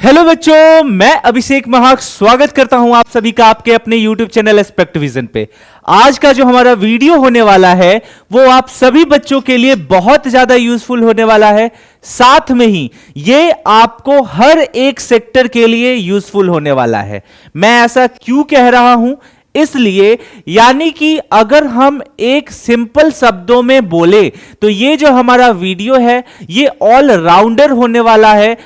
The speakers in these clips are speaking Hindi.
हेलो बच्चों, मैं अभिषेक महाक स्वागत करता हूं आप सभी का आपके अपने YouTube चैनल एस्पेक्ट विजन पे। आज का जो हमारा वीडियो होने वाला है वो आप सभी बच्चों के लिए बहुत ज्यादा यूजफुल होने वाला है। साथ में ही ये आपको हर एक सेक्टर के लिए यूजफुल होने वाला है। मैं ऐसा क्यों कह रहा हूं? इसलिए यानी कि अगर हम एक सिंपल शब्दों में बोले तो ये जो हमारा वीडियो है ये ऑल राउंडर होने वाला है,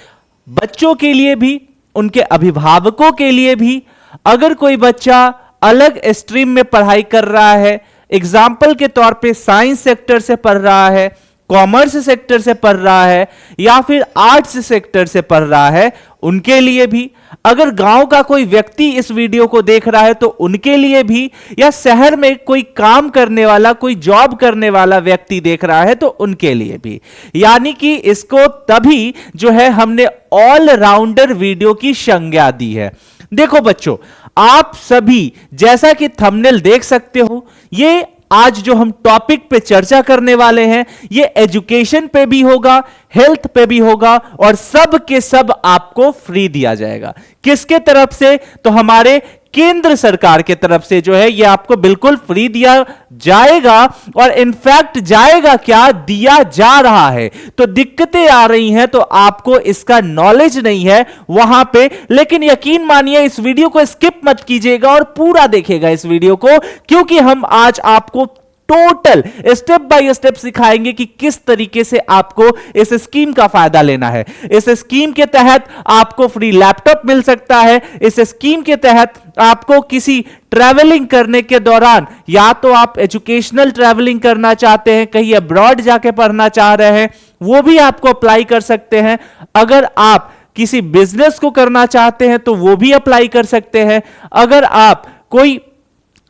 बच्चों के लिए भी, उनके अभिभावकों के लिए भी। अगर कोई बच्चा अलग स्ट्रीम में पढ़ाई कर रहा है, एग्जाम्पल के तौर पे साइंस सेक्टर से पढ़ रहा है, कॉमर्स सेक्टर से पढ़ रहा है या फिर आर्ट्स सेक्टर से पढ़ रहा है, उनके लिए भी। अगर गांव का कोई व्यक्ति इस वीडियो को देख रहा है तो उनके लिए भी, या शहर में कोई काम करने वाला, कोई जॉब करने वाला व्यक्ति देख रहा है तो उनके लिए भी। यानी कि इसको तभी जो है हमने ऑल राउंडर वीडियो की संज्ञा दी है। देखो बच्चों, आप सभी जैसा कि थंबनेल देख सकते हो, ये आज जो हम टॉपिक पे चर्चा करने वाले हैं ये एजुकेशन पे भी होगा, हेल्थ पे भी होगा और सब के सब आपको फ्री दिया जाएगा। किसके तरफ से? तो हमारे केंद्र सरकार के तरफ से जो है ये आपको बिल्कुल फ्री दिया जाएगा। और इनफैक्ट जाएगा क्या, दिया जा रहा है। तो दिक्कतें आ रही हैं तो आपको इसका नॉलेज नहीं है वहां पे, लेकिन यकीन मानिए इस वीडियो को स्किप मत कीजिएगा और पूरा देखिएगा इस वीडियो को, क्योंकि हम आज आपको टोटल स्टेप बाय स्टेप सिखाएंगे कि किस तरीके से आपको इस स्कीम का फायदा लेना है। इस स्कीम के तहत आपको फ्री लैपटॉप मिल सकता है। इस स्कीम के तहत आपको किसी ट्रैवलिंग करने के दौरान, या तो आप एजुकेशनल ट्रैवलिंग करना चाहते हैं, कहीं अब्रॉड जाके पढ़ना चाह रहे हैं, वो भी आपको अप्लाई कर सकते हैं। अगर आप किसी बिजनेस को करना चाहते हैं तो वो भी अप्लाई कर सकते हैं। अगर आप कोई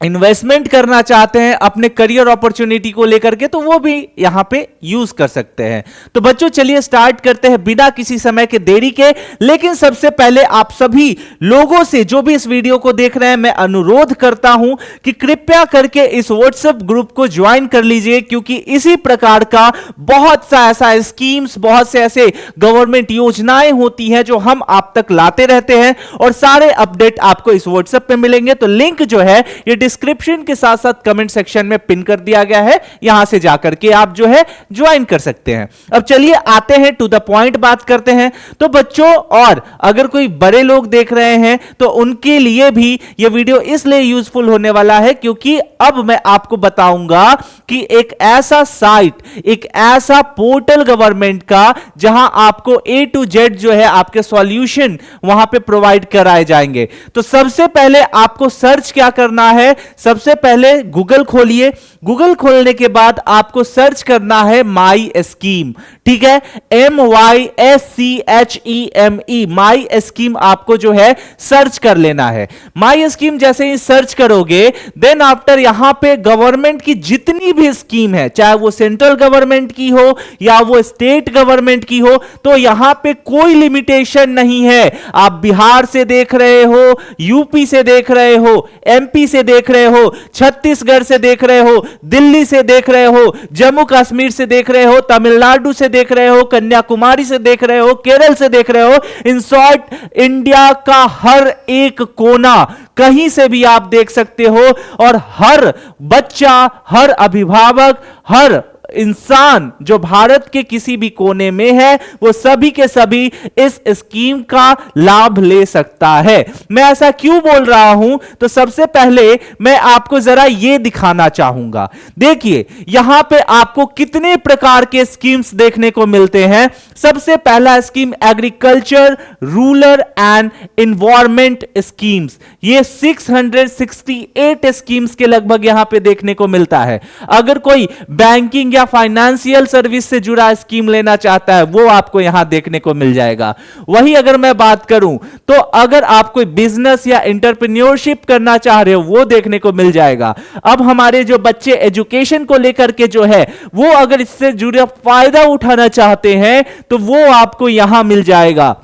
इन्वेस्टमेंट करना चाहते हैं अपने करियर अपॉर्चुनिटी को लेकर के तो वो भी यहां पे यूज कर सकते हैं। तो बच्चों चलिए स्टार्ट करते हैं बिना किसी समय के देरी के। लेकिन सबसे पहले आप सभी लोगों से जो भी इस वीडियो को देख रहे हैं मैं अनुरोध करता हूं कि कृपया करके इस व्हाट्सएप ग्रुप को ज्वाइन कर लीजिए, क्योंकि इसी प्रकार का बहुत सा ऐसा स्कीम्स, बहुत से ऐसे गवर्नमेंट योजनाएं होती हैं जो हम आप तक लाते रहते हैं और सारे अपडेट आपको इस व्हाट्सएप पे मिलेंगे। तो लिंक जो है ये डिस्क्रिप्शन के साथ साथ कमेंट सेक्शन में पिन कर दिया गया है, यहां से जाकर के आप जो है ज्वाइन कर सकते हैं। अब चलिए आते हैं टू द पॉइंट, बात करते हैं। तो बच्चों, और अगर कोई बड़े लोग देख रहे हैं तो उनके लिए भी यह वीडियो इसलिए यूजफुल होने वाला है क्योंकि अब मैं आपको बताऊंगा कि एक ऐसा साइट, एक ऐसा पोर्टल गवर्नमेंट का जहां आपको A to Z जो है आपके सॉल्यूशन वहां पे प्रोवाइड कराए जाएंगे। तो सबसे पहले आपको सर्च क्या करना है? सबसे पहले गूगल खोलिए। गूगल खोलने के बाद आपको सर्च करना है माई स्कीम, ठीक है, MYSCHEME, माई स्कीम आपको जो है सर्च कर लेना है। माई स्कीम जैसे ही सर्च करोगे, देन आफ्टर यहां पे गवर्नमेंट की जितनी भी स्कीम है, चाहे वो सेंट्रल गवर्नमेंट की हो या वो स्टेट गवर्नमेंट की हो, तो यहां पे कोई लिमिटेशन नहीं है। आप बिहार से देख रहे हो, यूपी से देख रहे हो, एमपी से देख रहे हो, छत्तीसगढ़ से देख रहे हो, दिल्ली से देख रहे हो, जम्मू कश्मीर से देख रहे हो, तमिलनाडु से देख रहे हो, कन्याकुमारी से देख रहे हो, केरल से देख रहे हो, इन शॉर्ट इंडिया का हर एक कोना कहीं से भी आप देख सकते हो। और हर बच्चा, हर अभिभावक, हर इंसान जो भारत के किसी भी कोने में है वो सभी के सभी इस स्कीम का लाभ ले सकता है। मैं ऐसा क्यों बोल रहा हूं? तो सबसे पहले मैं आपको जरा ये दिखाना चाहूंगा। देखिए यहां पे आपको कितने प्रकार के स्कीम्स देखने को मिलते हैं। सबसे पहला scheme agriculture, rural and environment schemes, ये 668 स्कीम्स के लगभग यहां पे देखने को मिलता है। अगर कोई बैंकिंग फाइनेंशियल सर्विस से जुड़ा स्कीम लेना चाहता है वो आपको यहां देखने को मिल जाएगा। वही अगर मैं बात करूं तो अगर आप कोई बिजनेस या एंटरप्रेन्योरशिप करना चाह रहे हो वो देखने को मिल जाएगा। अब हमारे जो बच्चे एजुकेशन को लेकर के जो है वो अगर इससे जुड़ा फायदा उठाना चाहते हैं तो वो आपको यहां मिल जाएगा।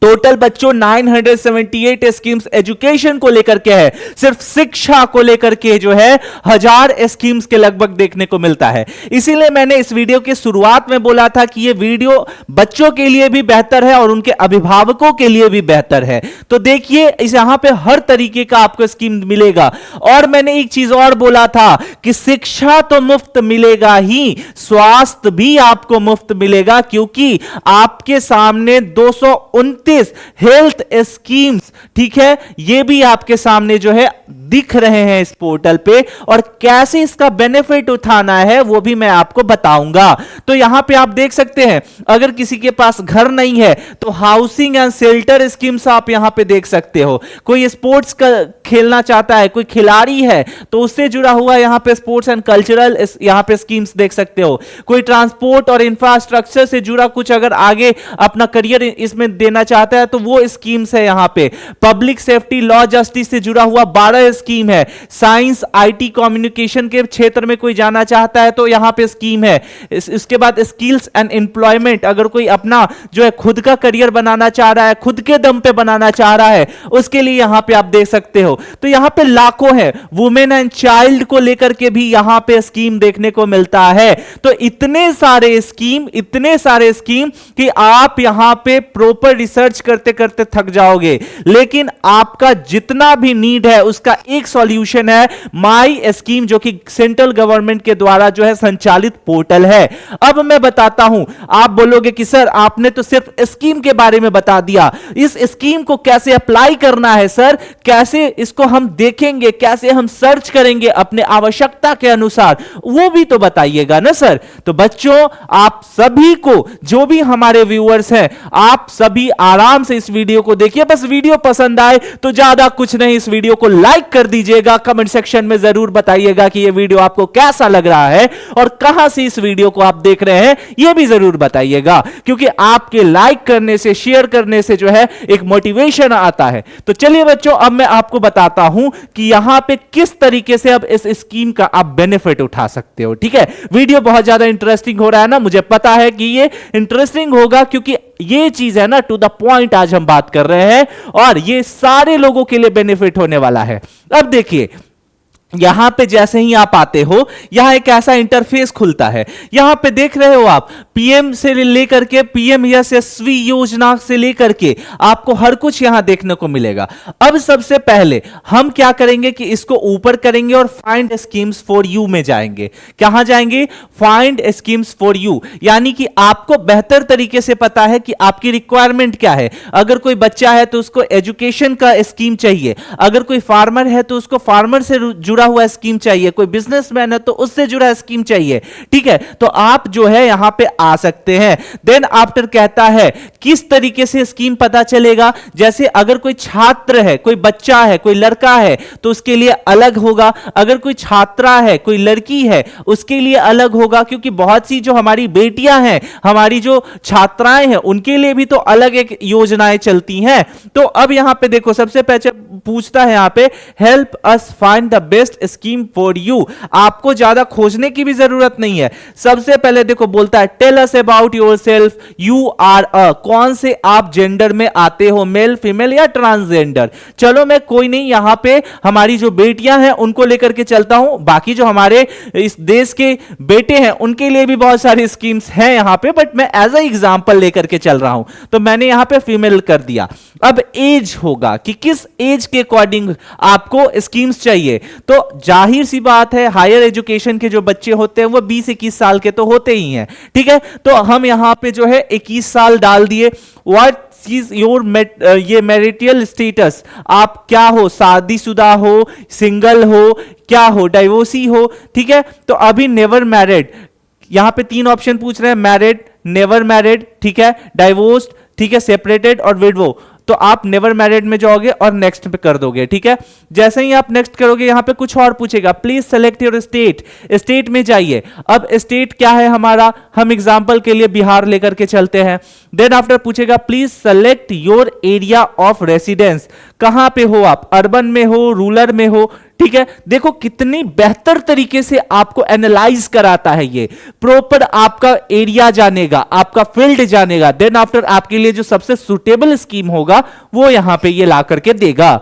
टोटल बच्चों 978 स्कीम्स एजुकेशन को लेकर के है, सिर्फ शिक्षा को लेकर के जो है 1000 स्कीम्स के लगभग देखने को मिलता है। इसीलिए मैंने इस वीडियो की शुरुआत में बोला था कि यह वीडियो बच्चों के लिए भी बेहतर है और उनके अभिभावकों के लिए भी बेहतर है। तो देखिए इस यहां पे हर तरीके का आपको स्कीम मिलेगा। और मैंने एक चीज और बोला था कि शिक्षा तो मुफ्त मिलेगा ही, स्वास्थ्य भी आपको मुफ्त मिलेगा, क्योंकि आपके सामने 229 हेल्थ स्कीम्स, ठीक है, ये भी आपके सामने जो है दिख रहे हैं इस पोर्टल पे, और कैसे इसका बेनिफिट उठाना है वो भी मैं आपको बताऊंगा। तो यहां पे आप देख सकते हैं, अगर किसी के पास घर नहीं है तो हाउसिंग एंड शेल्टर स्कीम्स आप यहां पे देख सकते हो। कोई स्पोर्ट्स का खेलना चाहता है, कोई खिलाड़ी है तो उससे जुड़ा हुआ यहां पे स्पोर्ट्स एंड कल्चरल यहां पे स्कीम्स देख सकते हो। कोई ट्रांसपोर्ट और इंफ्रास्ट्रक्चर से जुड़ा कुछ अगर आगे अपना करियर इसमें देना चाहता है तो वो स्कीम्स है यहां पे। पब्लिक सेफ्टी लॉ जस्टिस से जुड़ा हुआ 12 स्कीम है। साइंस आईटी कम्युनिकेशन के क्षेत्र में कोई जाना चाहता है तो यहां पे स्कीम है। इसके बाद स्किल्स एंड एम्प्लॉयमेंट, अगर कोई अपना जो है खुद का करियर बनाना चाह रहा है, खुद के दम पे बनाना चाह रहा है, उसके लिए यहां पे आप देख सकते हो। तो यहां पे लाखों है। वुमेन एंड चाइल्ड को लेकर के भी यहां पे स्कीम देखने को मिलता है। तो इतने सारे स्कीम कि आप यहां पे प्रॉपर रिसर्च करते करते थक जाओगे। लेकिन आपका जितना भी नीड है उसका एक सॉल्यूशन है माई स्कीम, जो कि सेंट्रल गवर्नमेंट के द्वारा जो है संचालित पोर्टल है। अब मैं बताता हूं, आप बोलोगे कि सर आपने तो सिर्फ स्कीम के बारे में बता दिया, इस स्कीम को कैसे अप्लाई करना है सर, कैसे इसको हम देखेंगे, कैसे हम सर्च करेंगे अपने आवश्यकता के अनुसार, वो भी तो बताइएगा ना सर। तो बच्चों आप सभी को, जो भी हमारे व्यूअर्स हैं, आप सभी आराम से इस वीडियो को देखिए। बस वीडियो पसंद आए तो ज्यादा कुछ नहीं, इस वीडियो को लाइक कर दीजिएगा। कमेंट सेक्शन में जरूर बताइएगा कि यह वीडियो आपको कैसा लग रहा है और कहां से इस वीडियो को आप देख रहे हैं, यह भी जरूर बताइएगा, क्योंकि आपके लाइक करने से, शेयर करने से जो है एक मोटिवेशन आता है। तो चलिए बच्चों, अब मैं आपको बताता हूं कि यहां पे किस तरीके से अब इस स्कीम का आप बेनिफिट उठा सकते हो। ठीक है, वीडियो बहुत ज्यादा इंटरेस्टिंग हो रहा है ना, मुझे पता है कि ये इंटरेस्टिंग होगा, क्योंकि ये चीज है ना टू द पॉइंट आज हम बात कर रहे हैं और ये सारे लोगों के लिए बेनिफिट होने वाला है। अब देखिए, यहां पे जैसे ही आप आते हो, यहां एक ऐसा इंटरफेस खुलता है। यहां पे देख रहे हो आप, पीएम से लेकर के पीएम यशस्वी योजना से लेकर के आपको हर कुछ यहां देखने को मिलेगा। अब सबसे पहले हम क्या करेंगे कि इसको ऊपर करेंगे और फाइंड स्कीम्स फॉर यू में जाएंगे। कहां जाएंगे? फाइंड स्कीम्स फॉर यू, यानी कि आपको बेहतर तरीके से पता है कि आपकी रिक्वायरमेंट क्या है। अगर कोई बच्चा है तो उसको एजुकेशन का स्कीम चाहिए, अगर कोई फार्मर है तो उसको फार्मर से जुड़ा हुआ स्कीम चाहिए, कोई बिजनेसमैन है तो उससे जुड़ा स्कीम चाहिए। ठीक है, तो आप जो है यहां पे आ सकते हैं। देन आफ्टर कहता है किस तरीके से स्कीम पता चलेगा। जैसे अगर कोई छात्र है, कोई बच्चा है, कोई लड़का है तो उसके लिए अलग होगा, अगर कोई छात्रा है, कोई लड़की है उसके लिए अलग होगा, क्योंकि बहुत सी जो हमारी बेटियां हैं, हमारी जो छात्राएं हैं, उनके लिए भी तो अलग एक योजनाएं चलती हैं। तो अब यहां पे देखो, सबसे पहले पूछता है यहां पे help us find the best scheme for you. आपको ज्यादा खोजने की भी जरूरत नहीं है। सबसे पहले देखो बोलता है tell us about yourself, you are a, कौन से आप जेंडर में आते हो, मेल फीमेल या ट्रांसजेंडर। चलो मैं कोई नहीं, यहां पे हमारी जो बेटियां हैं उनको लेकर के चलता हूं। बाकी जो हमारे इस देश के बेटे हैं उनके लिए भी बहुत सारी स्कीम्स हैं यहां पे, बट मैं एज अ एग्जांपल लेकर के चल रहा हूं। तो मैंने यहां पे फीमेल कर दिया। अब एज होगा कि किस एज के अकॉर्डिंग आपको स्कीम्स चाहिए। तो जाहिर सी बात है, हायर एजुकेशन के जो बच्चे होते हैं वो 20-21 साल के तो होते ही हैं। ठीक है, तो हम यहां पे जो है 21 साल डाल दिए। व्हाट इज योर ये मैरिटल स्टेटस, आप क्या हो, शादीशुदा हो, सिंगल हो, क्या हो, डाइवोर्सी हो। ठीक है, तो अभी नेवर मैरिड, यहां पे 3 ऑप्शन पूछ रहे हैं, मैरिड, नेवर मैरिड, ठीक है, डाइवोर्स्ड, ठीक है, सेपरेटेड और विडो। तो आप नेवर मैरिड में जाओगे और नेक्स्ट पे कर दोगे। ठीक है, जैसे ही आप नेक्स्ट करोगे यहां पे कुछ और पूछेगा, please select your state, state में जाइए। अब स्टेट क्या है हमारा, हम एग्जांपल के लिए बिहार लेकर के चलते हैं। देन आफ्टर पूछेगा please select your area of residence, कहां पे हो आप, अर्बन में हो, रूरल में हो। ठीक है, देखो कितनी बेहतर तरीके से आपको एनालाइज कराता है, ये प्रॉपर आपका एरिया जानेगा, आपका फील्ड जानेगा, देन आफ्टर आपके लिए जो सबसे सुटेबल स्कीम होगा वो यहां पे ये ला करके देगा।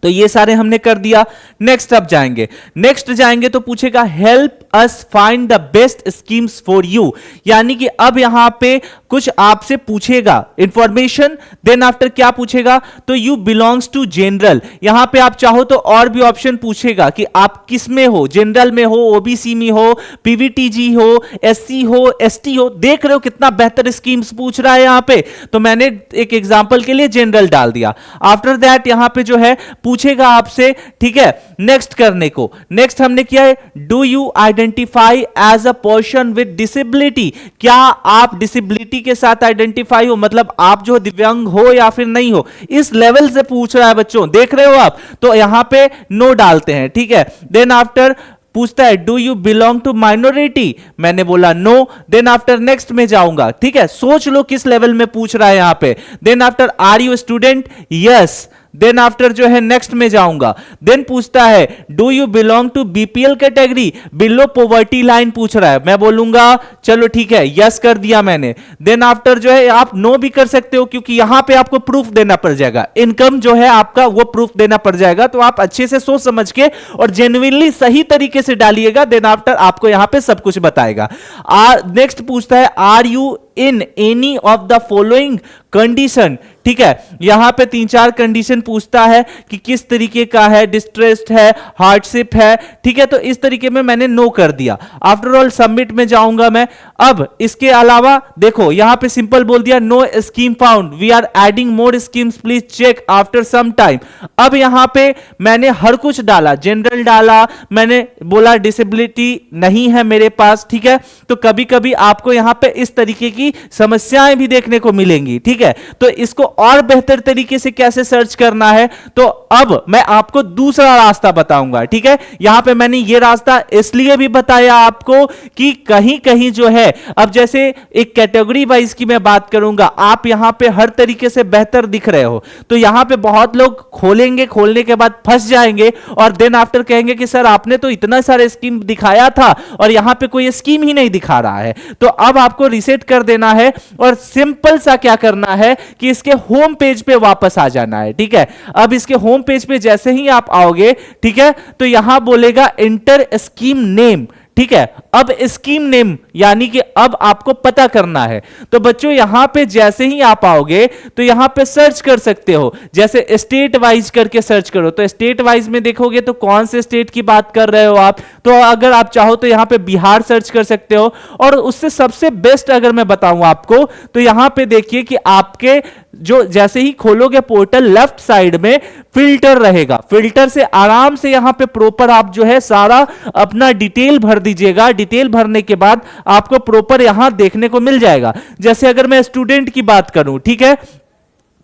तो ये सारे हमने कर दिया। नेक्स्ट अब जाएंगे, नेक्स्ट जाएंगे तो पूछेगा help us find the best schemes for you, यानी कि अब यहां पे कुछ आपसे पूछेगा इंफॉर्मेशन, देन आफ्टर क्या पूछेगा, तो यू बिलोंग्स टू जनरल, यहां पे आप चाहो तो और भी ऑप्शन पूछेगा कि आप किस में हो, जनरल में हो, ओबीसी में हो, पीवीटीजी हो, एससी हो, एसटी हो। देख रहे हो कितना बेहतर स्कीम्स पूछ रहा है यहां पे, तो मैंने एक एग्जांपल के लिए जनरल डाल दिया। आफ्टर दैट यहां पे जो है पूछेगा आपसे, ठीक है, नेक्स्ट करने को, नेक्स्ट हमने किया है do you identify as a person with disability, क्या आप डिसेबिलिटी के साथ आइडेंटिफाई हो, मतलब आप जो दिव्यांग हो या फिर नहीं हो, इस लेवल से पूछ रहा है बच्चों, देख रहे हो आप, तो यहां पे नो डालते हैं, ठीक है। देन आफ्टर पूछता है do you belong to minority, मैंने बोला नो, देन आफ्टर नेक्स्ट में जाऊंगा, ठीक है, सोच लो किस लेवल में पूछ रहा है यहां पे। Then after are you student, yes, then after जो है नेक्स्ट में जाऊंगा, देन पूछता है do you belong to BPL category, below poverty line पूछ रहा है, मैं बोलूंगा चलो ठीक है यस कर दिया मैंने। देन आफ्टर जो है आप नो भी कर सकते हो, क्योंकि यहां पे आपको प्रूफ देना पड़ जाएगा, इनकम जो है आपका वो प्रूफ देना पड़ जाएगा, तो आप अच्छे से सोच समझ के और जेन्युइनली सही तरीके से डालिएगा, देन आफ्टर आपको यहां पे सब कुछ बताएगा। नेक्स्ट पूछता है are you in any of the following condition, ठीक है, यहां पे 3-4 कंडीशन पूछता है कि किस तरीके का है, डिस्ट्रेस्ड है, हार्डशिप है, ठीक है, तो इस तरीके में मैंने नो कर दिया। आफ्टर ऑल सबमिट में जाऊंगा मैं। अब इसके अलावा देखो यहां पे सिंपल बोल दिया no scheme found, we are adding more schemes, please check after some time. अब यहां पे मैंने हर कुछ डाला, जनरल डाला, मैंने बोला डिसेबिलिटी नहीं है मेरे पास, ठीक है, तो कभी कभी आपको यहां पे इस तरीके की समस्याएं भी देखने को मिलेंगी, ठीक है, तो इसको और बेहतर तरीके से कैसे सर्च करना है, तो अब मैं आपको दूसरा रास्ता बताऊंगा, ठीक है। यहां पे मैंने ये रास्ता इसलिए भी बताया आपको कि कहीं कहीं जो है, अब जैसे एक कैटेगरी वाइज की मैं बात करूंगा, आप यहां पे हर तरीके से बेहतर दिख रहे हो, तो यहां पे बहुत लोग खोलेंगे, खोलने के बाद फंस जाएंगे और देन आफ्टर कहेंगे कि सर आपने तो इतना सारे स्कीम दिखाया था और यहां पे कोई स्कीम ही नहीं दिखा रहा है। तो अब आपको रिसेट कर देना है और सिंपल सा क्या करना है कि इसके होम पेज पे वापस आ जाना है, ठीक है। अब इसके होम पेज पे जैसे ही आप आओगे, ठीक है, तो यहां बोलेगा इंटर स्कीम नेम, ठीक है। अब स्कीम नेम यानी कि अब आपको पता करना है, तो बच्चों यहां पे जैसे ही आप आओगे तो यहां पे सर्च कर सकते हो, जैसे स्टेट वाइज करके सर्च करो, तो स्टेट वाइज में देखोगे तो कौन से स्टेट की बात कर रहे हो आप, तो अगर आप चाहो तो यहां पे बिहार सर्च कर सकते हो। और उससे सबसे बेस्ट अगर मैं बताऊं आपको, तो यहां पे देखिए कि आपके जो जैसे ही खोलोगे पोर्टल, लेफ्ट साइड में फिल्टर रहेगा, फिल्टर से आराम से यहां पे प्रॉपर आप जो है सारा अपना डिटेल भर दीजिएगा। डिटेल भरने के बाद आपको प्रॉपर यहां देखने को मिल जाएगा। जैसे अगर मैं स्टूडेंट की बात करूं, ठीक है,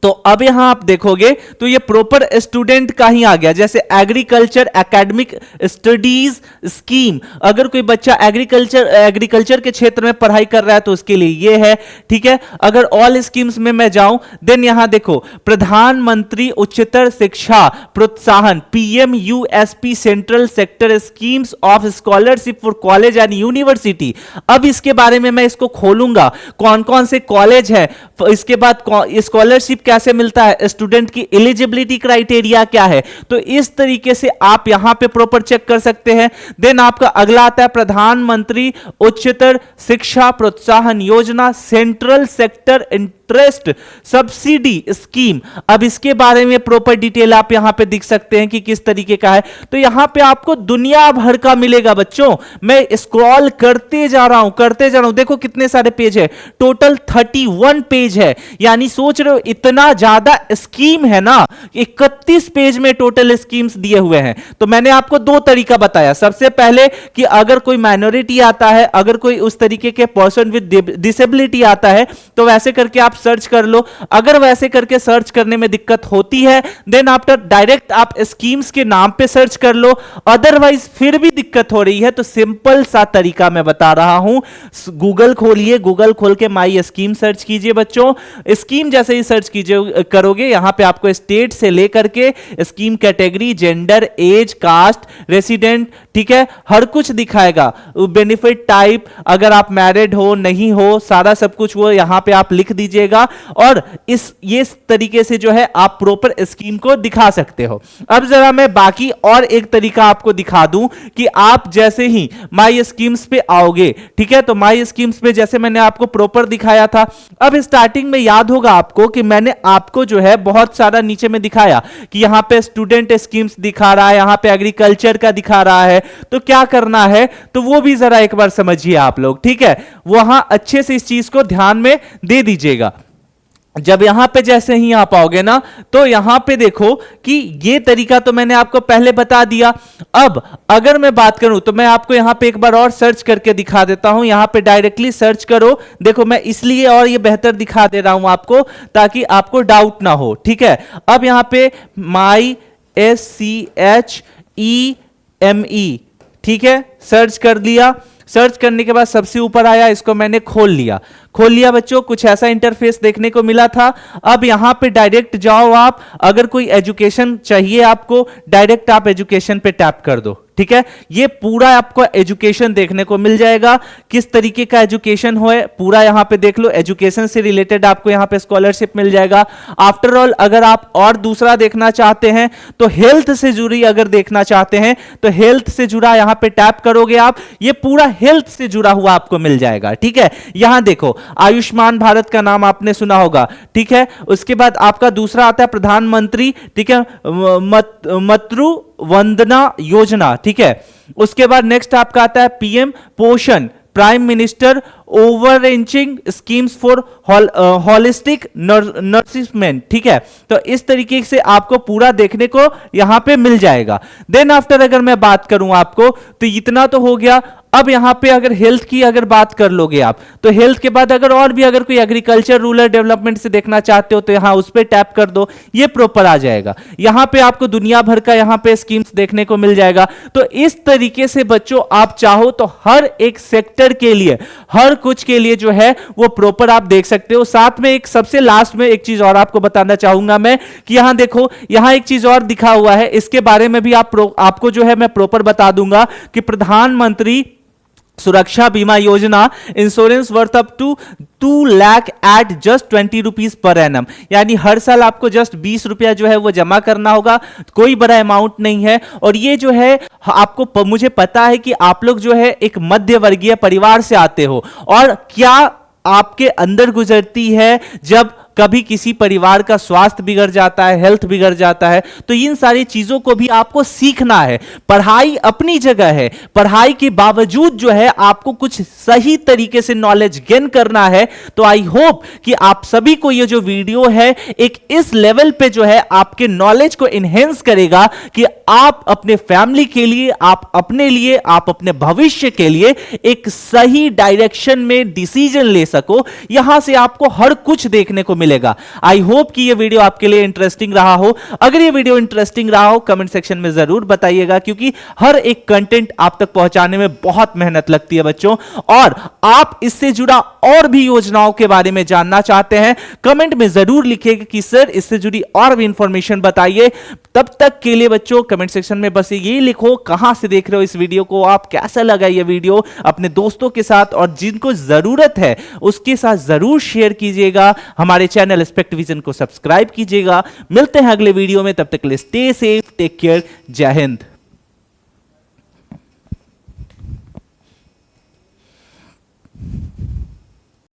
तो अब यहां आप देखोगे तो ये प्रॉपर स्टूडेंट का ही आ गया, जैसे एग्रीकल्चर एकेडमिक स्टडीज स्कीम, अगर कोई बच्चा एग्रीकल्चर के क्षेत्र में पढ़ाई कर रहा है तो उसके लिए ये है, ठीक है। अगर ऑल स्कीम्स में मैं जाऊं, देन यहां देखो प्रधानमंत्री उच्चतर शिक्षा प्रोत्साहन PMUSP central sector schemes of scholarship for college and university. अब इसके बारे में मैं इसको खोलूंगा, कौन कौन से कॉलेज है, इसके बाद स्कॉलरशिप कैसे मिलता है, स्टूडेंट की एलिजिबिलिटी क्राइटेरिया क्या है, तो इस तरीके से आप यहां पे प्रॉपर चेक कर सकते हैं। देन आपका अगला आता है प्रधानमंत्री उच्चतर शिक्षा प्रोत्साहन योजना central sector interest subsidy scheme. अब इसके बारे में प्रॉपर डिटेल आप यहां पे देख सकते हैं कि किस तरीके का है, तो यहां पे आपको दुनिया भर का मिलेगा बच्चों। मैं स्क्रॉल करते जा रहा हूं, देखो कितने सारे पेज है, टोटल 31 पेज है, यानी सोच रहे हो इतना ज्यादा स्कीम है ना, 31 पेज में टोटल स्कीम्स दिए हुए हैं। तो मैंने आपको दो तरीका बताया, सबसे पहले कि अगर कोई माइनॉरिटी आता है, अगर कोई उस तरीके के पर्सन विद डिसेबिलिटी आता है, तो वैसे करके आप सर्च कर लो। अगर वैसे करके सर्च करने में दिक्कत होती है देन आफ्टर डायरेक्ट आप स्कीम्स के नाम पे सर्च कर लो। अदरवाइज फिर भी दिक्कत हो रही है तो सिंपल सा तरीका मैं बता रहा हूं, गूगल खोलिए, गूगल खोल के माई स्कीम सर्च कीजिए बच्चों। स्कीम जैसे ही सर्च कीजिए करोगे यहां पे आपको स्टेट से लेकर के scheme category, gender, age, caste, resident, ठीक है, हर कुछ दिखाएगा। बेनिफिट टाइप, अगर आप मैरिड हो नहीं हो, सारा सब कुछ वो यहां पे आप लिख दीजिएगा और ये तरीके से जो है आप प्रॉपर स्कीम को दिखा सकते हो। अब जरा मैं बाकी और एक तरीका आपको दिखा दूं कि आप जैसे ही माई स्कीम्स पे आओगे, ठीक है, तो माई स्कीम्स पे जैसे मैंने आपको प्रॉपर दिखाया था, अब स्टार्टिंग में याद होगा आपको कि मैंने आपको जो है बहुत सारा नीचे में दिखाया कि यहां पे स्टूडेंट स्कीम्स दिखा रहा है, यहां पे एग्रीकल्चर का दिखा रहा है, तो क्या करना है तो वो भी जरा एक बार समझिए आप लोग, ठीक है, वहां अच्छे से इस चीज को ध्यान में दे दीजिएगा। जब यहां पे जैसे ही आप आओगे ना तो यहां पे देखो कि ये तरीका तो मैंने आपको पहले बता दिया। अब अगर मैं बात करूं तो मैं आपको यहां पे एक बार और सर्च करके दिखा देता हूं। यहां पे डायरेक्टली सर्च करो, देखो मैं इसलिए और ये बेहतर दिखा दे रहा हूं आपको ताकि आपको डाउट ना हो, ठीक है। अब यहां पे माई SCHEME, ठीक है, सर्च कर लिया। सर्च करने के बाद सबसे ऊपर आया, इसको मैंने खोल लिया बच्चों, कुछ ऐसा इंटरफेस देखने को मिला था। अब यहां पे डायरेक्ट जाओ आप, अगर कोई एजुकेशन चाहिए आपको, डायरेक्ट आप एजुकेशन पे टैप कर दो, ठीक है। ये पूरा आपको एजुकेशन देखने को मिल जाएगा, किस तरीके का एजुकेशन हो पूरा यहां पे देख लो। एजुकेशन से रिलेटेड आपको यहां पे स्कॉलरशिप मिल जाएगा। आफ्टर ऑल अगर आप और दूसरा देखना चाहते हैं तो हेल्थ से जुड़ी अगर देखना चाहते हैं तो हेल्थ से जुड़ा यहां पे टैप करोगे आप, ये पूरा हेल्थ से जुड़ा हुआ आपको मिल जाएगा, ठीक है। यहां देखो आयुष्मान भारत का नाम आपने सुना होगा, ठीक है। उसके बाद आपका दूसरा आता है प्रधानमंत्री, ठीक है, मातृ वंदना योजना, ठीक है। उसके बाद नेक्स्ट आपका आता है PM Poshan, prime minister overarching schemes for holistic nourishment, ठीक है। तो इस तरीके से आपको पूरा देखने को यहां पे मिल जाएगा। देन आफ्टर अगर मैं बात करूं आपको तो इतना तो हो गया। अब यहां पे अगर हेल्थ की अगर बात कर लोगे आप तो हेल्थ के बाद अगर और भी अगर कोई एग्रीकल्चर रूरल डेवलपमेंट से देखना चाहते हो तो यहां उस पे टैप कर दो, ये प्रॉपर आ जाएगा। यहां पे आपको दुनिया भर का यहां पे स्कीम्स देखने को मिल जाएगा। तो इस तरीके से बच्चों आप चाहो तो हर एक सेक्टर के लिए, हर कुछ के लिए जो है वो प्रॉपर आप देख सकते हो। साथ में एक सबसे लास्ट में एक चीज और आपको बताना चाहूंगा मैं कि यहां देखो, यहां एक चीज और दिखा हुआ है, इसके बारे में भी आपको जो है मैं प्रॉपर बता दूंगा कि प्रधानमंत्री Suraksha Bima Yojana, insurance worth up to 2 lakh at just 20 rupees per annum, यानी हर साल आपको जस्ट 20 रुपया जो है वो जमा करना होगा, कोई बड़ा अमाउंट नहीं है। और ये जो है आपको, मुझे पता है कि आप लोग जो है एक मध्य वर्गीय परिवार से आते हो, और क्या आपके अंदर गुजरती है जब कभी किसी परिवार का स्वास्थ्य बिगड़ जाता है, हेल्थ बिगड़ जाता है, तो इन सारी चीजों को भी आपको सीखना है। पढ़ाई अपनी जगह है, पढ़ाई के बावजूद जो है आपको कुछ सही तरीके से नॉलेज गेन करना है। तो आई होप कि आप सभी को ये जो वीडियो है एक इस लेवल पे जो है आपके नॉलेज को इनहेंस करेगा कि आप अपने फैमिली के लिए, आप अपने लिए, आप अपने भविष्य के लिए एक सही डायरेक्शन में डिसीजन ले सको। यहां से आपको हर कुछ देखने को मिलेगा। आई होप कि ये वीडियो आपके लिए इंटरेस्टिंग रहा हो। अगर ये वीडियो इंटरेस्टिंग रहा हो कमेंट सेक्शन में जरूर बताइएगा, क्योंकि हर एक कंटेंट आप तक पहुंचाने में बहुत मेहनत लगती है बच्चों। और आप इससे जुड़ा और भी योजनाओं के बारे में जानना चाहते हैं, कमेंट में जरूर लिखिएगा कि सर इससे जुड़ी और भी इंफॉर्मेशन बताइए। तब तक के लिए बच्चों कमेंट सेक्शन में बस ये लिखो कहां से देख रहे हो इस वीडियो को, आप कैसा लगा ये वीडियो, अपने दोस्तों के साथ और जिनको जरूरत है उसके साथ जरूर शेयर कीजिएगा। हमारे चैनल स्पेक्टविजन को सब्सक्राइब कीजिएगा। मिलते हैं अगले वीडियो में, तब तक के लिए स्टे सेफ, टेक केयर, जय हिंद।